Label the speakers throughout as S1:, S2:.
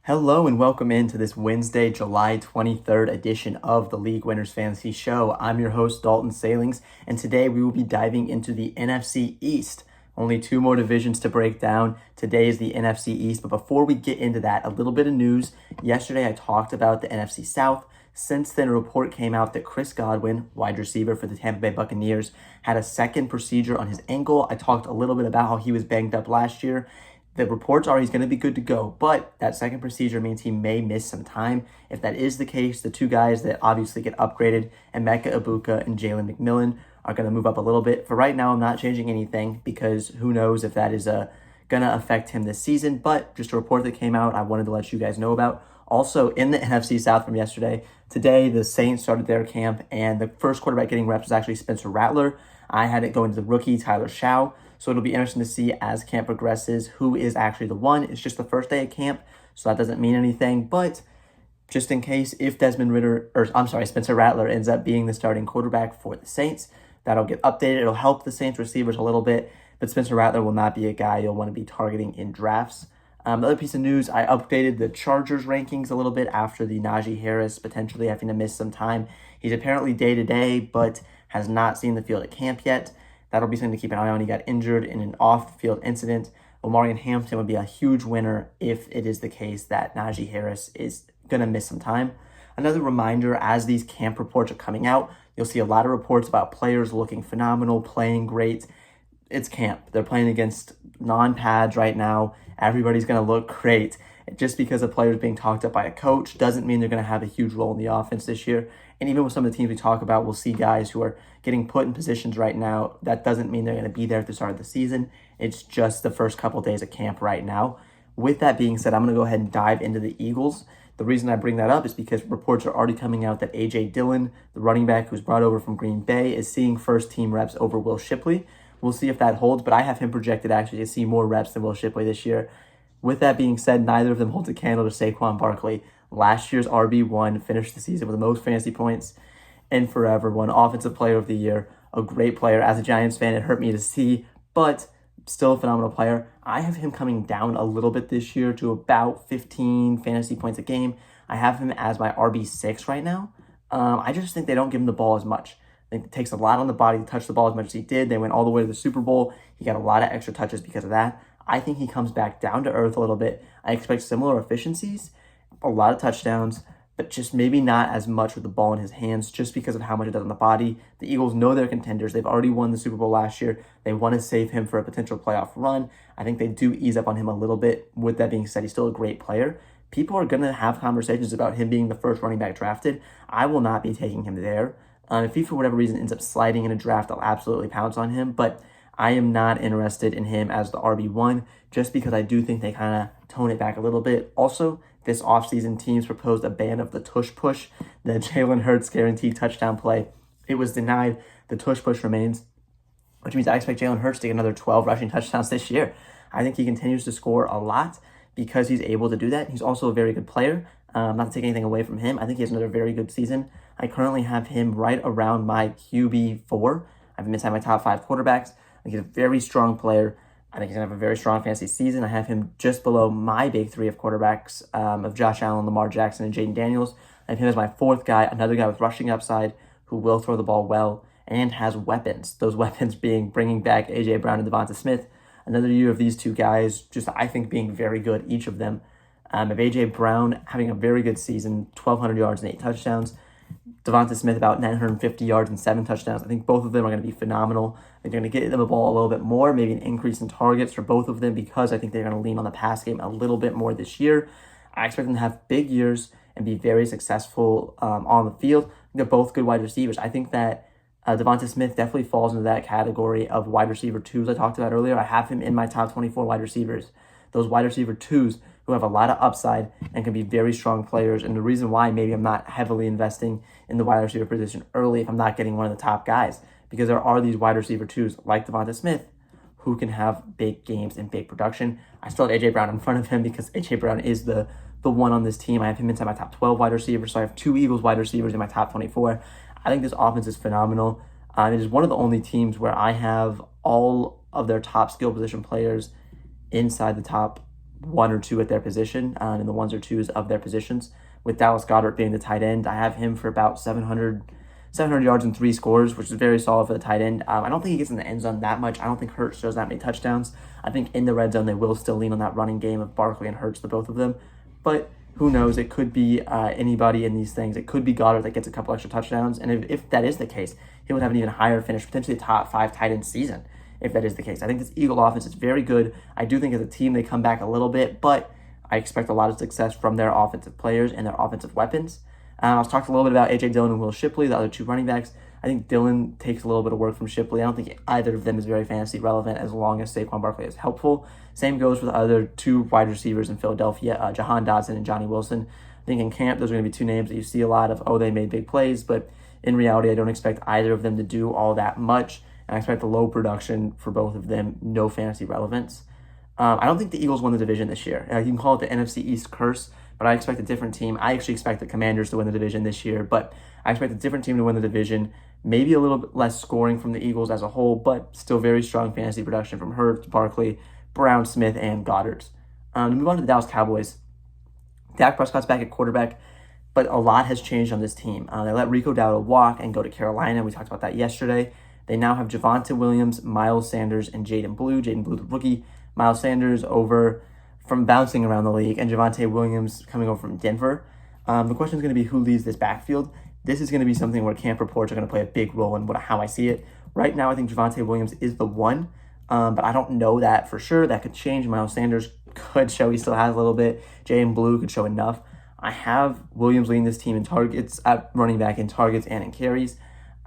S1: Hello and welcome into this Wednesday, July 23rd edition of the League Winners Fantasy Show. I'm your host, Dalton Salings, and today we will be diving into the NFC East. Only two more divisions to break down. Today is the NFC East, but before we get into that, a little bit of news. Yesterday I talked about the NFC South. Since then, a report came out that Chris Godwin, wide receiver for the Tampa Bay Buccaneers, had a second procedure on his ankle. I talked a little bit about how he was banged up last year. The reports are he's going to be good to go, but that second procedure means he may miss some time. If that is the case, the two guys that obviously get upgraded, Emeka Egbuka and Jalen McMillan, are going to move up a little bit. For right now, I'm not changing anything because who knows if that is going to affect him this season, but just a report that came out I wanted to let you guys know about. Also, in the NFC South from yesterday, today the Saints started their camp, and the first quarterback getting reps was actually Spencer Rattler. I had it going to the rookie, Tyler Shaw. So it'll be interesting to see as camp progresses who is actually the one. It's just the first day of camp, so that doesn't mean anything. But just in case, if Spencer Rattler ends up being the starting quarterback for the Saints, that'll get updated. It'll help the Saints receivers a little bit, but Spencer Rattler will not be a guy you'll want to be targeting in drafts. The other piece of news, I updated the Chargers rankings a little bit after the Najee Harris potentially having to miss some time. He's apparently day-to-day, but has not seen the field at camp yet. That'll be something to keep an eye on. He got injured in an off-field incident. Omarion Hampton would be a huge winner if it is the case that Najee Harris is going to miss some time. Another reminder, as these camp reports are coming out, you'll see a lot of reports about players looking phenomenal, playing great. It's camp. They're playing against non-pads right now. Everybody's going to look great. Just because a player is being talked up by a coach doesn't mean they're going to have a huge role in the offense this year. And even with some of the teams we talk about, we'll see guys who are getting put in positions right now. That doesn't mean they're going to be there at the start of the season. It's just the first couple of days of camp right now. With that being said, I'm going to go ahead and dive into the Eagles. The reason I bring that up is because reports are already coming out that A.J. Dillon, the running back who's brought over from Green Bay, is seeing first-team reps over Will Shipley. We'll see if that holds, but I have him projected actually to see more reps than Will Shipley this year. With that being said, neither of them holds a candle to Saquon Barkley. Last year's RB1 finished the season with the most fantasy points in forever, won Offensive Player of the Year, a great player. As a Giants fan, it hurt me to see, but still a phenomenal player. I have him coming down a little bit this year to about 15 fantasy points a game. I have him as my RB6 right now. I just think they don't give him the ball as much. I think it takes a lot on the body to touch the ball as much as he did. They went all the way to the Super Bowl. He got a lot of extra touches because of that. I think he comes back down to earth a little bit. I expect similar efficiencies, a lot of touchdowns, but just maybe not as much with the ball in his hands just because of how much it does on the body. The Eagles know they're contenders. They've already won the Super Bowl last year. They want to save him for a potential playoff run. I think they do ease up on him a little bit. With that being said, he's still a great player. People are going to have conversations about him being the first running back drafted. I will not be taking him there. If he, for whatever reason, ends up sliding in a draft, I'll absolutely pounce on him, but I am not interested in him as the RB1 just because I do think they kind of tone it back a little bit. Also, this offseason, teams proposed a ban of the tush push, the Jalen Hurts guaranteed touchdown play. It was denied. The tush push remains, which means I expect Jalen Hurts to get another 12 rushing touchdowns this year. I think he continues to score a lot because he's able to do that. He's also a very good player. Not to take anything away from him. I think he has another very good season. I currently have him right around my QB4. I have him inside my top 5 quarterbacks. I think he's a very strong player. I think he's going to have a very strong fantasy season. I have him just below my big 3 of quarterbacks of Josh Allen, Lamar Jackson, and Jaden Daniels. I have him as my 4th guy, another guy with rushing upside who will throw the ball well and has weapons. Those weapons being bringing back A.J. Brown and Devonta Smith. Another year of these two guys, just I think being very good, each of them. Of A.J. Brown having a very good season, 1,200 yards and 8 touchdowns. Devonta Smith about 950 yards and 7 touchdowns. I think both of them are going to be phenomenal. I think they're going to get them the ball a little bit more, maybe an increase in targets for both of them because I think they're going to lean on the pass game a little bit more this year. I expect them to have big years and be very successful on the field. They're both good wide receivers. I think that Devonta Smith definitely falls into that category of wide receiver 2s I talked about earlier. I have him in my top 24 wide receivers. Those wide receiver 2s who have a lot of upside and can be very strong players. And the reason why maybe I'm not heavily investing in the wide receiver position early if I'm not getting one of the top guys, because there are these wide receiver 2s like Devonta Smith who can have big games and big production. I still have A.J. Brown in front of him because A.J. Brown is the one on this team. I have him inside my top 12 wide receivers, so I have 2 Eagles wide receivers in my top 24. I think this offense is phenomenal. It is one of the only teams where I have all of their top skill position players inside the top one or two at their position, and the ones or twos of their positions. With Dallas Goedert being the tight end, I have him for about 700 yards and 3 scores, which is very solid for the tight end. I don't think he gets in the end zone that much. I don't think Hurts shows that many touchdowns. I think in the red zone, they will still lean on that running game of Barkley and Hurts, the both of them. But who knows? It could be anybody in these things. It could be Goddard that gets a couple extra touchdowns. And if that is the case, he would have an even higher finish, potentially a top 5 tight end season, if that is the case. I think this Eagle offense is very good. I do think as a team, they come back a little bit, but I expect a lot of success from their offensive players and their offensive weapons. I was talking a little bit about A.J. Dillon and Will Shipley, the other two running backs. I think Dillon takes a little bit of work from Shipley. I don't think either of them is very fantasy relevant as long as Saquon Barkley is helpful. Same goes for the other two wide receivers in Philadelphia, Jahan Dotson and Johnny Wilson. I think in camp, those are going to be two names that you see a lot of, they made big plays, but in reality, I don't expect either of them to do all that much, and I expect a low production for both of them, no fantasy relevance. I don't think the Eagles won the division this year. You can call it the NFC East curse, but I expect a different team. I actually expect the Commanders to win the division this year, but I expect a different team to win the division. Maybe a little bit less scoring from the Eagles as a whole, but still very strong fantasy production from Hurts, Barkley, Brown, Smith, and Goddard. To move on to the Dallas Cowboys, Dak Prescott's back at quarterback, but a lot has changed on this team. They let Rico Dowdle walk and go to Carolina. We talked about that yesterday. They now have Javonte Williams, Miles Sanders, and Jaden Blue. Jaden Blue, the rookie. Miles Sanders over from bouncing around the league, and Javonte Williams coming over from Denver. The question is going to be who leads this backfield. This is going to be something where camp reports are going to play a big role in how I see it. Right now, I think Javonte Williams is the one, but I don't know that for sure. That could change. Miles Sanders could show he still has a little bit. Jaden Blue could show enough. I have Williams leading this team in targets, at running back in targets and in carries,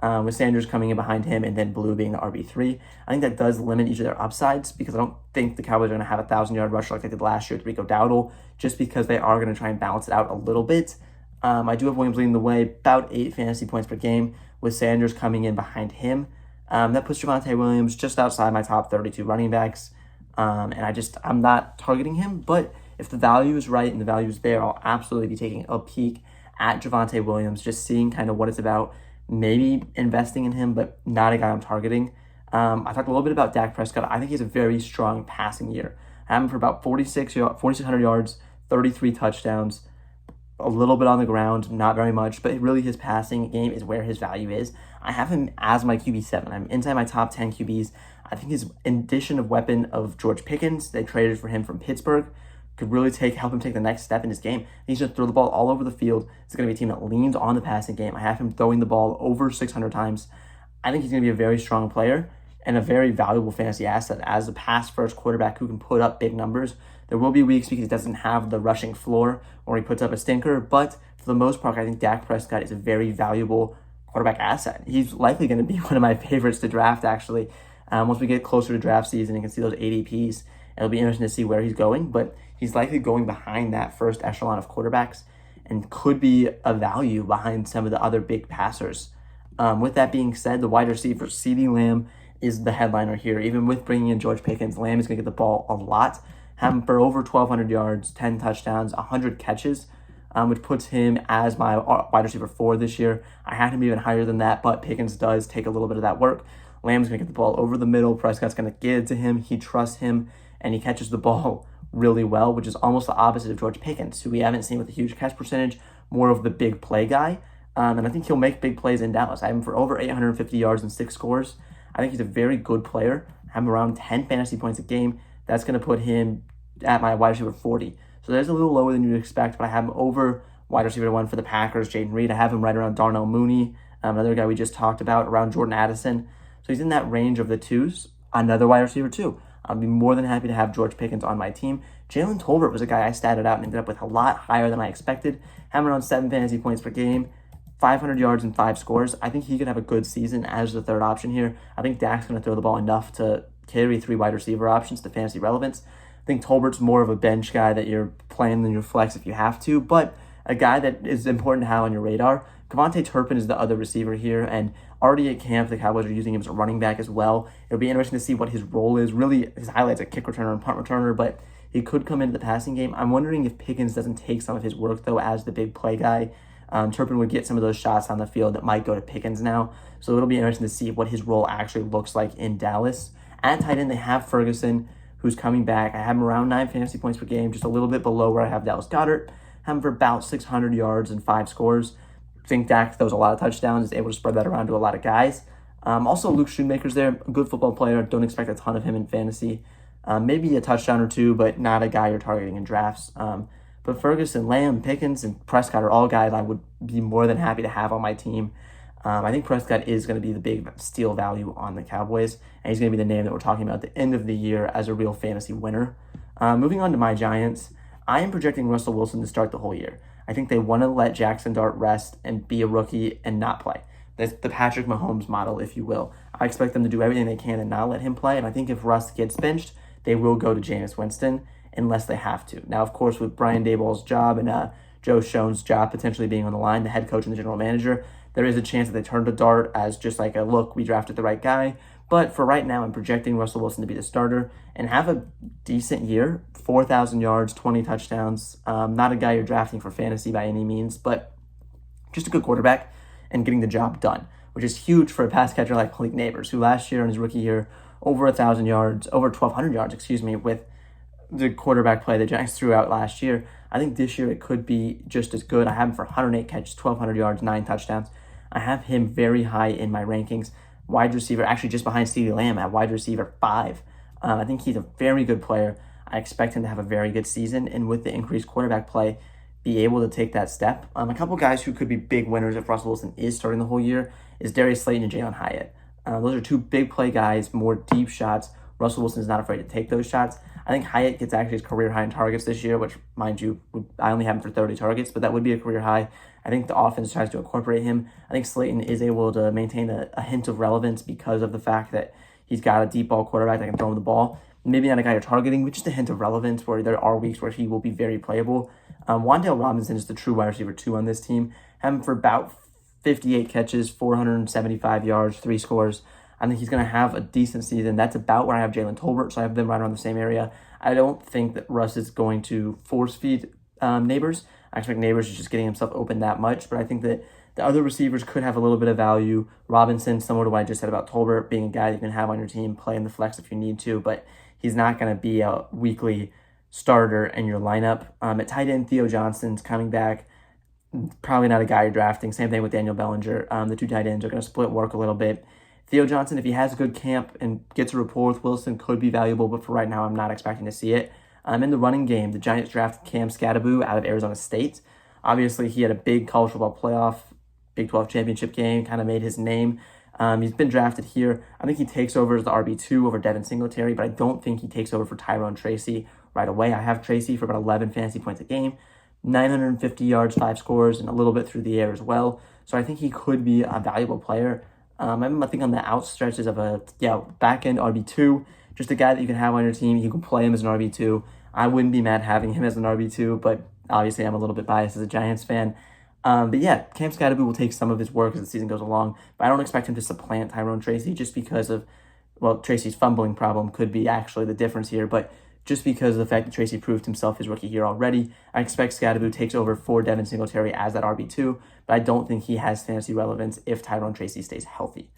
S1: with Sanders coming in behind him and then Blue being the RB3. I think that does limit each of their upsides because I don't think the Cowboys are going to have a 1,000-yard rush like they did last year with Rico Dowdle, just because they are going to try and balance it out a little bit. I do have Williams leading the way, about 8 fantasy points per game, with Sanders coming in behind him. That puts Javonte Williams just outside my top 32 running backs, and I'm not targeting him, but if the value is right and the value is there, I'll absolutely be taking a peek at Javonte Williams, just seeing kind of what it's about, maybe investing in him, but not a guy I'm targeting. I talked a little bit about Dak Prescott. I think he has a very strong passing year. I have him for about 4,600 yards, 33 touchdowns, a little bit on the ground, not very much, but really his passing game is where his value is. I have him as my QB7. I'm inside my top 10 QBs. I think his addition of weapon of George Pickens, they traded for him from Pittsburgh, could really help him take the next step in his game. He's going to throw the ball all over the field. It's going to be a team that leans on the passing game. I have him throwing the ball over 600 times. I think he's going to be a very strong player and a very valuable fantasy asset as a pass-first quarterback who can put up big numbers. There will be weeks because he doesn't have the rushing floor or he puts up a stinker, but for the most part, I think Dak Prescott is a very valuable quarterback asset. He's likely going to be one of my favorites to draft, actually. Once we get closer to draft season and can see those ADPs, it'll be interesting to see where he's going, but he's likely going behind that first echelon of quarterbacks and could be a value behind some of the other big passers. With that being said, the wide receiver, CeeDee Lamb, is the headliner here. Even with bringing in George Pickens, Lamb is going to get the ball a lot. Have him for over 1,200 yards, 10 touchdowns, 100 catches, which puts him as my wide receiver 4 this year. I had him even higher than that, but Pickens does take a little bit of that work. Lamb's going to get the ball over the middle. Prescott's going to give it to him. He trusts him, and he catches the ball really well, which is almost the opposite of George Pickens, who we haven't seen with a huge catch percentage, more of the big play guy. And I think he'll make big plays in Dallas. I have him for over 850 yards and 6 scores. I think he's a very good player. I have him around 10 fantasy points a game. That's going to put him at my wide receiver 40. So there's a little lower than you'd expect, but I have him over wide receiver 1 for the Packers, Jaden Reed. I have him right around Darnell Mooney, another guy we just talked about, around Jordan Addison. So he's in that range of the twos. Another wide receiver 2. I'd be more than happy to have George Pickens on my team. Jalen Tolbert was a guy I statted out and ended up with a lot higher than I expected. Having around 7 fantasy points per game, 500 yards and 5 scores. I think he could have a good season as the third option here. I think Dak's going to throw the ball enough to carry 3 wide receiver options to fantasy relevance. I think Tolbert's more of a bench guy that you're playing in your flex if you have to, but a guy that is important to have on your radar. Devontae Turpin is the other receiver here, and already at camp, the Cowboys are using him as a running back as well. It'll be interesting to see what his role is. Really, his highlights a kick returner and punt returner, but he could come into the passing game. I'm wondering if Pickens doesn't take some of his work, though, as the big play guy. Turpin would get some of those shots on the field that might go to Pickens now, so it'll be interesting to see what his role actually looks like in Dallas. At tight end, they have Ferguson, who's coming back. I have him around 9 fantasy points per game, just a little bit below where I have Dallas Goedert. I have him for about 600 yards and 5 scores. I think Dak throws a lot of touchdowns, is able to spread that around to a lot of guys. Also, Luke Schoonmaker's there, a good football player. Don't expect a ton of him in fantasy. Maybe a touchdown or two, but not a guy you're targeting in drafts. But Ferguson, Lamb, Pickens, and Prescott are all guys I would be more than happy to have on my team. I think Prescott is going to be the big steal value on the Cowboys, and he's going to be the name that we're talking about at the end of the year as a real fantasy winner. Moving on to my Giants, I am projecting Russell Wilson to start the whole year. I think they want to let Jackson Dart rest and be a rookie and not play. That's the Patrick Mahomes model, if you will. I expect them to do everything they can and not let him play, and I think if Russ gets benched, they will go to Jameis Winston unless they have to. Now, of course, with Brian Daboll's job and Joe Schoen's job potentially being on the line, the head coach and the general manager, there is a chance that they turn to Dart as just like a, look, we drafted the right guy. But for right now, I'm projecting Russell Wilson to be the starter and have a decent year, 4,000 yards, 20 touchdowns. Not a guy you're drafting for fantasy by any means, but just a good quarterback and getting the job done, which is huge for a pass catcher like Malik Neighbors, who last year in his rookie year, over 1,000 yards, over 1,200 yards, with the quarterback play the Giants threw out last year. I think this year it could be just as good. I have him for 108 catches, 1,200 yards, 9 touchdowns. I have him very high in my rankings. Wide receiver, actually just behind CeeDee Lamb at wide receiver 5. I think he's a very good player. I expect him to have a very good season, and with the increased quarterback play, be able to take that step. A couple guys who could be big winners if Russell Wilson is starting the whole year is Darius Slayton and Jalen Hyatt. Those are two big play guys, more deep shots. Russell Wilson is not afraid to take those shots. I think Hyatt gets actually his career high in targets this year, which, mind you, I only have him for 30 targets, but that would be a career high. I think the offense tries to incorporate him. I think Slayton is able to maintain a hint of relevance because of the fact that he's got a deep ball quarterback that can throw him the ball. Maybe not a guy you're targeting, but just a hint of relevance where there are weeks where he will be very playable. Wan'Dale Robinson is the true wide receiver 2 on this team. Have him for about 58 catches, 475 yards, 3 scores. I think he's going to have a decent season. That's about where I have Jalen Tolbert, so I have them right around the same area. I don't think that Russ is going to force feed Neighbors. I expect Neighbors is just getting himself open that much, but I think that the other receivers could have a little bit of value. Robinson, similar to what I just said about Tolbert, being a guy that you can have on your team, play in the flex if you need to, but he's not going to be a weekly starter in your lineup. At tight end, Theo Johnson's coming back. Probably not a guy you're drafting. Same thing with Daniel Bellinger. The two tight ends are going to split work a little bit. Theo Johnson, if he has a good camp and gets a rapport with Wilson, could be valuable, but for right now, I'm not expecting to see it. In the running game, the Giants drafted Cam Skattebo out of Arizona State. Obviously, he had a big college football playoff, Big 12 championship game, kind of made his name. He's been drafted here. I think he takes over as the RB2 over Devin Singletary, but I don't think he takes over for Tyrone Tracy right away. I have Tracy for about 11 fantasy points a game, 950 yards, 5 scores, and a little bit through the air as well. So I think he could be a valuable player. I think on the outstretches of a back-end RB2, just a guy that you can have on your team. You can play him as an RB2. I wouldn't be mad having him as an RB2, but obviously I'm a little bit biased as a Giants fan. Cam Skattebo will take some of his work as the season goes along, but I don't expect him to supplant Tyrone Tracy just because of, Tracy's fumbling problem could be actually the difference here, but just because of the fact that Tracy proved himself his rookie year already, I expect Skattebo takes over for Devin Singletary as that RB2, but I don't think he has fantasy relevance if Tyrone Tracy stays healthy.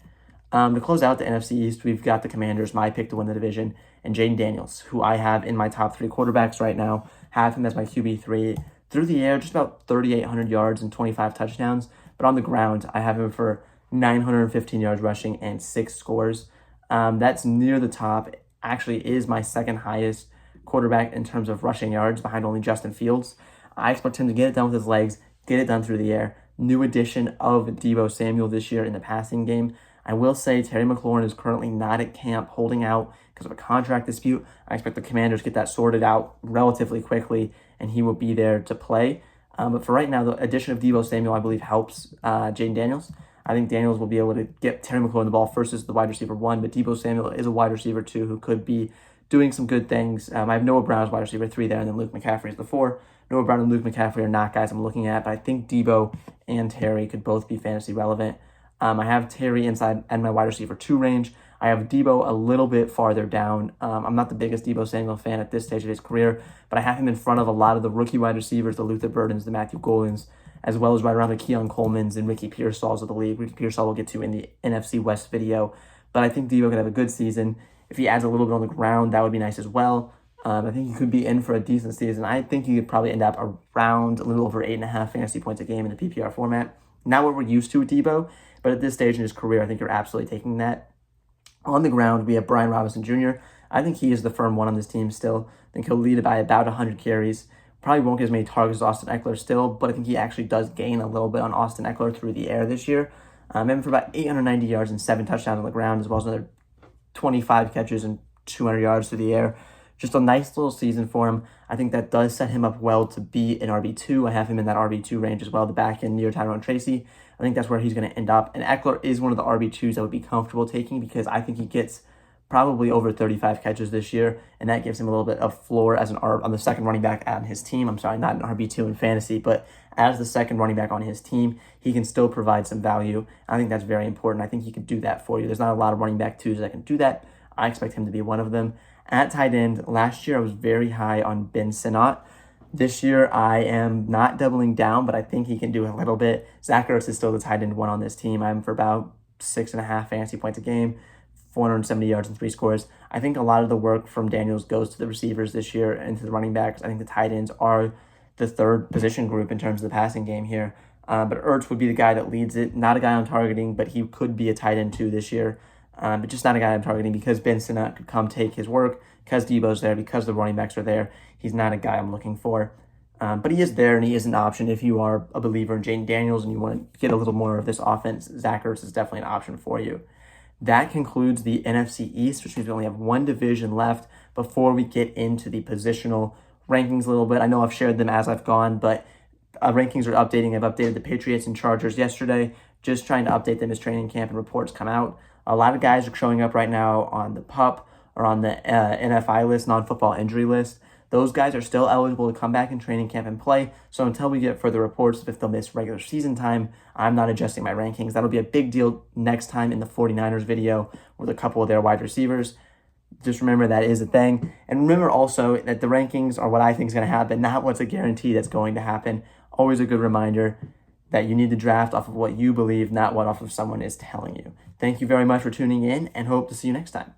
S1: To close out the NFC East, we've got the Commanders, my pick to win the division, and Jaden Daniels, who I have in my top 3 quarterbacks right now, have him as my QB3. Through the air, just about 3,800 yards and 25 touchdowns, but on the ground, I have him for 915 yards rushing and 6 scores. That's near the top, actually is my second highest quarterback in terms of rushing yards behind only Justin Fields. I expect him to get it done with his legs, get it done through the air. New addition of Deebo Samuel this year in the passing game. I will say Terry McLaurin is currently not at camp, holding out because of a contract dispute. I expect the Commanders to get that sorted out relatively quickly, and he will be there to play. But for right now, the addition of Deebo Samuel, I believe, helps Jaden Daniels. I think Daniels will be able to get Terry McLaurin the ball first as the wide receiver 1, but Deebo Samuel is a wide receiver 2 who could be doing some good things. I have Noah Brown as wide receiver 3 there, and then Luke McCaffrey as the 4. Noah Brown and Luke McCaffrey are not guys I'm looking at, but I think Deebo and Terry could both be fantasy relevant. I have Terry inside and my wide receiver 2 range. I have Deebo a little bit farther down. I'm not the biggest Deebo Samuel fan at this stage of his career, but I have him in front of a lot of the rookie wide receivers, the Luther Burdens, the Matthew Golins, as well as right around the Keon Colemans and Ricky Pearsalls of the league. Ricky Pearsall we'll get to in the NFC West video, but I think Deebo could have a good season. If he adds a little bit on the ground, that would be nice as well. I think he could be in for a decent season. I think he could probably end up around a little over 8.5 fantasy points a game in the PPR format. Not what we're used to with Debo, but at this stage in his career, I think you're absolutely taking that. On the ground, we have Brian Robinson Jr. I think he is the firm one on this team still. I think he'll lead it by about 100 carries. Probably won't get as many targets as Austin Eckler still, but I think he actually does gain a little bit on Austin Eckler through the air this year. And for about 890 yards and 7 touchdowns on the ground, as well as another 25 catches and 200 yards through the air. Just a nice little season for him. I think that does set him up well to be an RB2. I have him in that RB2 range as well, the back end near Tyrone Tracy. I think that's where he's going to end up. And Eckler is one of the RB2s I would be comfortable taking because I think he gets probably over 35 catches this year, and that gives him a little bit of floor as on the second running back on his team. I'm sorry, not an RB2 in fantasy, but as the second running back on his team, he can still provide some value. I think that's very important. I think he could do that for you. There's not a lot of running back twos that can do that. I expect him to be one of them. At tight end, last year I was very high on Ben Sinnott. This year I am not doubling down, but I think he can do a little bit. Zach Ertz is still the tight end one on this team. I'm for about 6.5 fantasy points a game, 470 yards and 3 scores. I think a lot of the work from Daniels goes to the receivers this year and to the running backs. I think the tight ends are the third position group in terms of the passing game here. But Ertz would be the guy that leads it. Not a guy I'm targeting, but he could be a tight end too this year. But just not a guy I'm targeting because Ben Sinnott could come take his work, because Debo's there, because the running backs are there. He's not a guy I'm looking for. But he is there, and he is an option if you are a believer in Jaden Daniels and you want to get a little more of this offense. Zach Ertz is definitely an option for you. That concludes the NFC East, which means we only have one division left before we get into the positional rankings a little bit. I know I've shared them as I've gone, but rankings are updating. I've updated the Patriots and Chargers yesterday, just trying to update them as training camp and reports come out. A lot of guys are showing up right now on the PUP or on the NFI list, non-football injury list. Those guys are still eligible to come back in training camp and play. So until we get further reports if they'll miss regular season time, I'm not adjusting my rankings. That'll be a big deal next time in the 49ers video with a couple of their wide receivers. Just remember that is a thing. And remember also that the rankings are what I think is going to happen, not what's a guarantee that's going to happen. Always a good reminder that you need to draft off of what you believe, not what off of someone is telling you. Thank you very much for tuning in and hope to see you next time.